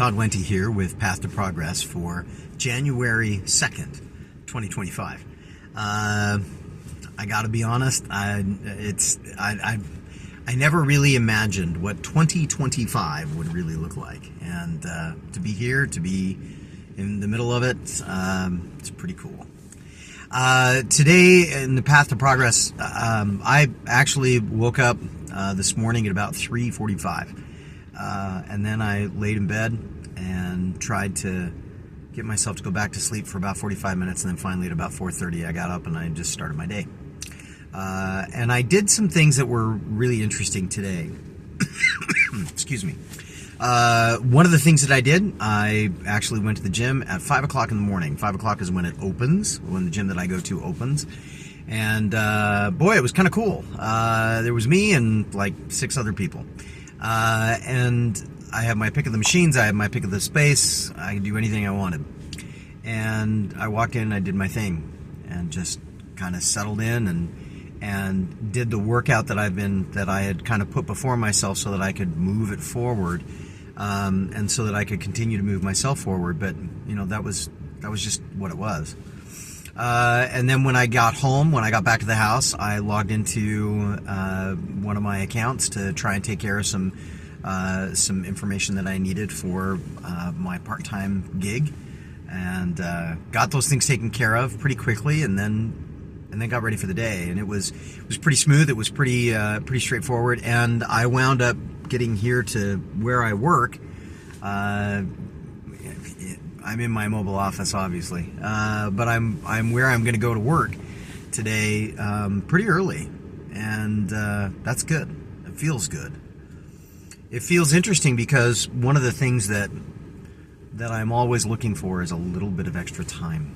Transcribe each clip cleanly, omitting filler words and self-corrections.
Todd Wente here with Path to Progress for January 2nd, 2025. I gotta be honest, I never really imagined what 2025 would really look like. And to be here, to be in the middle of it, it's pretty cool. Today in the Path to Progress, I actually woke up this morning at about 3:45. And then I laid in bed and tried to get myself to go back to sleep for about 45 minutes. And then finally at about 4:30, I got up and I just started my day. And I did some things that were really interesting today. Excuse me. One of the things that I did, I actually went to the gym at 5 o'clock in the morning. 5 o'clock is when it opens, when the gym that I go to opens. And boy, it was kind of cool. There was me and like 6 other people. And I have my pick of the machines, I have my pick of the space, I can do anything I wanted. And I walked in, I did my thing, and just kind of settled in and did the workout that I had kind of put before myself so that I could move it forward, and so that I could continue to move myself forward. But you know, that was just what it was. And then when I got home, when I got back to the house, I logged into one of my accounts to try and take care of some information that I needed for my part-time gig, and got those things taken care of pretty quickly, and then got ready for the day. And it was pretty smooth. It was pretty straightforward. And I wound up getting here to where I work. I'm in my mobile office, obviously, but I'm where I'm going to go to work today pretty early, and that's good. It feels good. It feels interesting because one of the things that I'm always looking for is a little bit of extra time.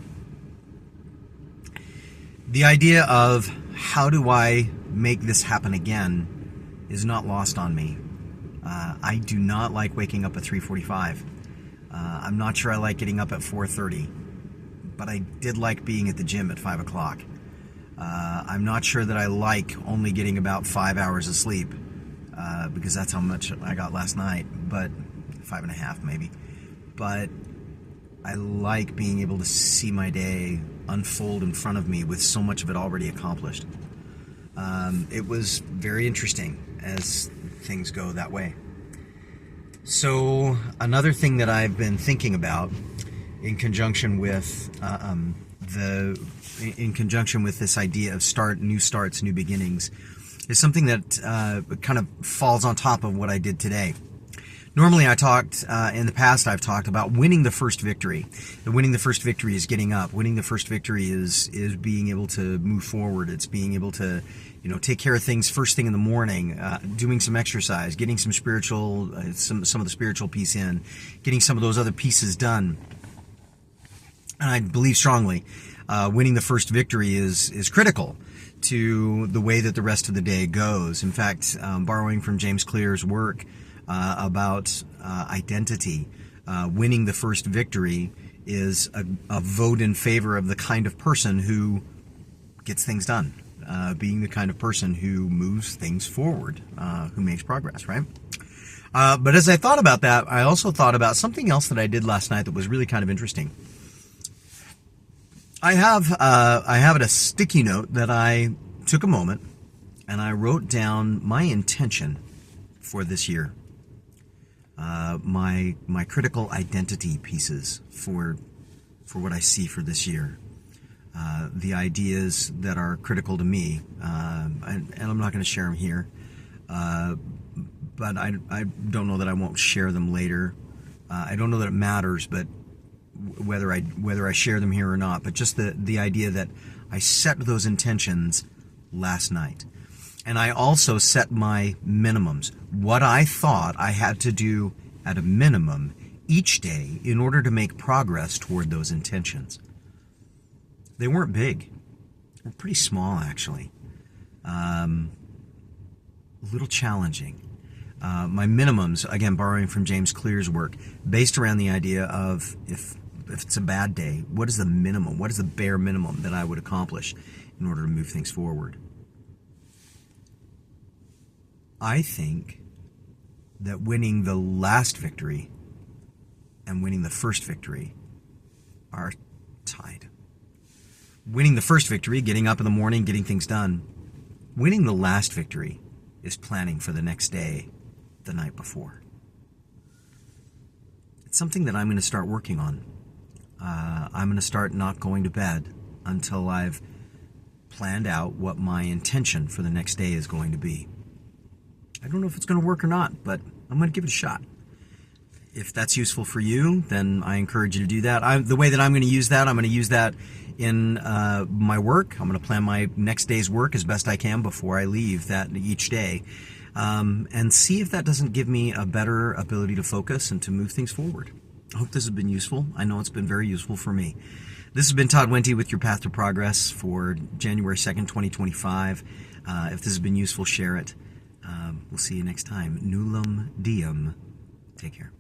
The idea of how do I make this happen again is not lost on me. I do not like waking up at 3:45. I'm not sure I like getting up at 4:30, but I did like being at the gym at 5 o'clock. I'm not sure that I like only getting about 5 hours of sleep, because that's how much I got last night, but 5.5 maybe. But I like being able to see my day unfold in front of me with so much of it already accomplished. It was very interesting as things go that way. So another thing that I've been thinking about in conjunction with this idea of new starts, new beginnings, is something that kind of falls on top of what I did today. Normally I talked, in the past I've talked about winning the first victory. The winning the first victory is getting up. Winning the first victory is being able to move forward. It's being able to, take care of things first thing in the morning, doing some exercise, getting some spiritual, some of the spiritual piece in, getting some of those other pieces done. And I believe strongly, winning the first victory is critical to the way that the rest of the day goes. In fact, borrowing from James Clear's work, about identity, winning the first victory is a vote in favor of the kind of person who gets things done, being the kind of person who moves things forward, who makes progress, right? But as I thought about that, I also thought about something else that I did last night that was really kind of interesting. I have a sticky note that I took a moment and I wrote down my intention for this year. My critical identity pieces for what I see for this year, the ideas that are critical to me, and I'm not going to share them here, but I don't know that I won't share them later. I don't know that it matters, but whether I share them here or not, but just the idea that I set those intentions last night. And I also set my minimums, what I thought I had to do at a minimum each day in order to make progress toward those intentions. They weren't big. They were pretty small, actually. A little challenging. My minimums, again, borrowing from James Clear's work, based around the idea of if it's a bad day, what is the minimum? What is the bare minimum that I would accomplish in order to move things forward? I think that winning the last victory and winning the first victory are tied. Winning the first victory, getting up in the morning, getting things done. Winning the last victory is planning for the next day the night before. It's something that I'm going to start working on. I'm going to start not going to bed until I've planned out what my intention for the next day is going to be. I don't know if it's going to work or not, but I'm going to give it a shot. If that's useful for you, then I encourage you to do that. The way that I'm going to use that, I'm going to use that in my work. I'm going to plan my next day's work as best I can before I leave that each day, and see if that doesn't give me a better ability to focus and to move things forward. I hope this has been useful. I know it's been very useful for me. This has been Todd Wente with your Path to Progress for January 2nd, 2025. If this has been useful, share it. We'll see you next time. Nulum Diem. Take care.